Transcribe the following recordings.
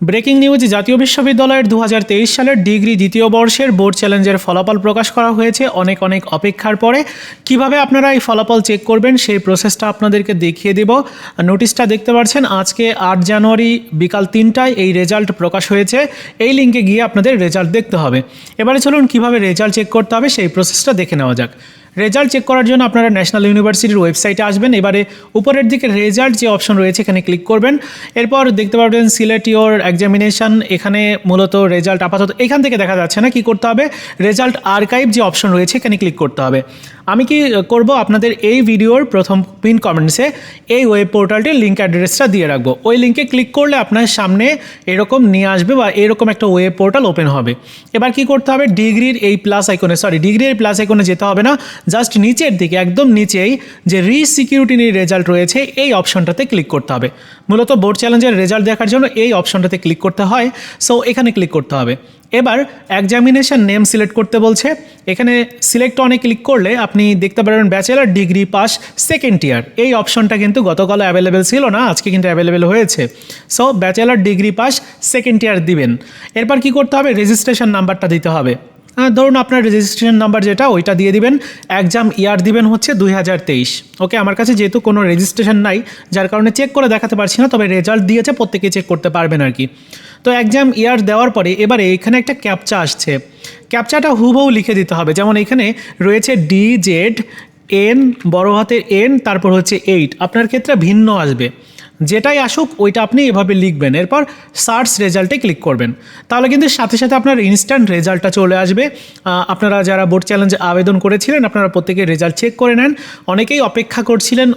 Breaking news, জাতীয় বিশ্ববিদ্যালয়ের 2023 সালের ডিগ্রি দ্বিতীয় বর্ষের বোর্ড চ্যালেঞ্জের ফলাফল প্রকাশ করা হয়েছে অনেক অপেক্ষার পরে। কিভাবে আপনারা এই ফলাফল চেক করবেন সেই প্রসেসটা আপনাদেরকে দেখিয়ে দেব। নোটিশটা দেখতে পাচ্ছেন, আজকে 8 জানুয়ারি বিকাল 3টায় এই রেজাল্ট প্রকাশ হয়েছে। এই লিঙ্কে গিয়ে আপনাদের রেজাল্ট দেখতে হবে। এবারে চলুন কিভাবে রেজাল্ট চেক করতে হবে সেই প্রসেসটা দেখে নেওয়া যাক। রেজাল্ট চেক করার জন্য আপনারা ন্যাশনাল ইউনিভার্সিটির ওয়েবসাইটে আসবেন। এবারে উপরের দিকে রেজাল্ট যে অপশন রয়েছে এখানে ক্লিক করবেন। এরপর দেখতে পাবেন সিলেক্ট ইওর এক্সামিনেশন। এখানে মূলত রেজাল্ট আপাতত এখান থেকে দেখা যাচ্ছে না, কি করতে হবে, রেজাল্ট আর্কাইভ যে অপশন রয়েছে এখানে ক্লিক করতে হবে। আমি কি করব, আপনাদের এই ভিডিওর প্রথম পিন কমেন্টসে এই ওয়েব পোর্টালটির লিঙ্ক অ্যাড্রেসটা দিয়ে রাখবো। ওই লিঙ্কে ক্লিক করলে আপনার সামনে এরকম নিয়ে আসবে বা এরকম একটা ওয়েব পোর্টাল ওপেন হবে। এবার কি করতে হবে, ডিগ্রির প্লাস আইকনে যেতে হবে না, জাস্ট নিচের দিকে একদম নিচেই যে রিসিকিউরিটি রেজাল্ট রয়েছে এই অপশনটাতে ক্লিক করতে হবে। মূলত বোর্ড চ্যালেঞ্জের রেজাল্ট দেখার জন্য এই অপশনটাতে ক্লিক করতে হয়। সো এখানে ক্লিক করতে হবে। এবার এক্সামিনেশন নেম সিলেক্ট করতে বলছে। এখানে সিলেক্ট অনে ক্লিক করলে আপনি দেখতে পারবেন bachelor degree pass second year. এই অপশনটা কিন্তু গতকাল অ্যাভেলেবেল ছিল না, আজকে কিন্তু অ্যাভেলেবেল হয়েছে। So bachelor degree pass second year দিবেন। এরপর কি করতে হবে, রেজিস্ট্রেশন নাম্বারটা দিতে হবে। ধরুন আপনার রেজিস্ট্রেশন নাম্বার যেটা ওইটা দিয়ে দিবেন। এক্সাম ইয়ার দিবেন হচ্ছে 2023। ওকে, আমার কাছে যেহেতু কোনো রেজিস্ট্রেশন নাই যার কারণে চেক করে দেখাতে পারছি না, তবে রেজাল্ট দিয়েছে, প্রত্যেকে চেক করতে পারবেন আর কি। তো এক্সাম ইয়ার দেওয়ার পরে এবারে এখানে একটা ক্যাপচা আসছে। ক্যাপচাটা হুবহু লিখে দিতে হবে। যেমন এখানে রয়েছে DZN, বড় হাতের N, তারপর হচ্ছে 8। আপনার ক্ষেত্রে ভিন্ন আসবে, যেটাই আসুক ওইটা আপনি এভাবে লিখবেন। এরপর সার্চ রেজাল্টে ক্লিক করবেন, তাহলে কিন্তু সাথে সাথে আপনার ইনস্ট্যান্ট রেজাল্টটা চলে আসবে। আপনারা যারা বোর্ড চ্যালেঞ্জে আবেদন করেছিলেন আপনারা প্রত্যেকে রেজাল্ট চেক করে নেন। অনেকেই অপেক্ষা করছিলেন,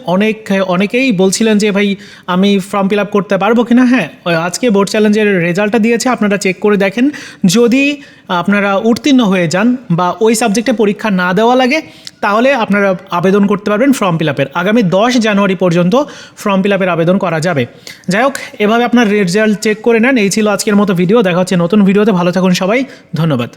অনেকেই বলছিলেন যে ভাই আমি ফর্ম ফিল আপ করতে পারবো কিনা। হ্যাঁ, আজকে বোর্ড চ্যালেঞ্জের রেজাল্টটা দিয়েছে, আপনারা চেক করে দেখেন। যদি আপনারা উত্তীর্ণ হয়ে যান বা ওই সাবজেক্টে পরীক্ষা না দেওয়া লাগে তাহলে আপনারা আবেদন করতে পারবেন ফর্ম ফিল আপের। আগামী 10 জানুয়ারি পর্যন্ত ফর্ম ফিল আপের আবেদন করা যাবে। যাই হোক, এভাবে আপনার রেজাল্ট চেক করে নেন। এই ছিল আজকের মতো ভিডিও। দেখা হচ্ছে নতুন ভিডিওতে। ভালো থাকুন সবাই, ধন্যবাদ।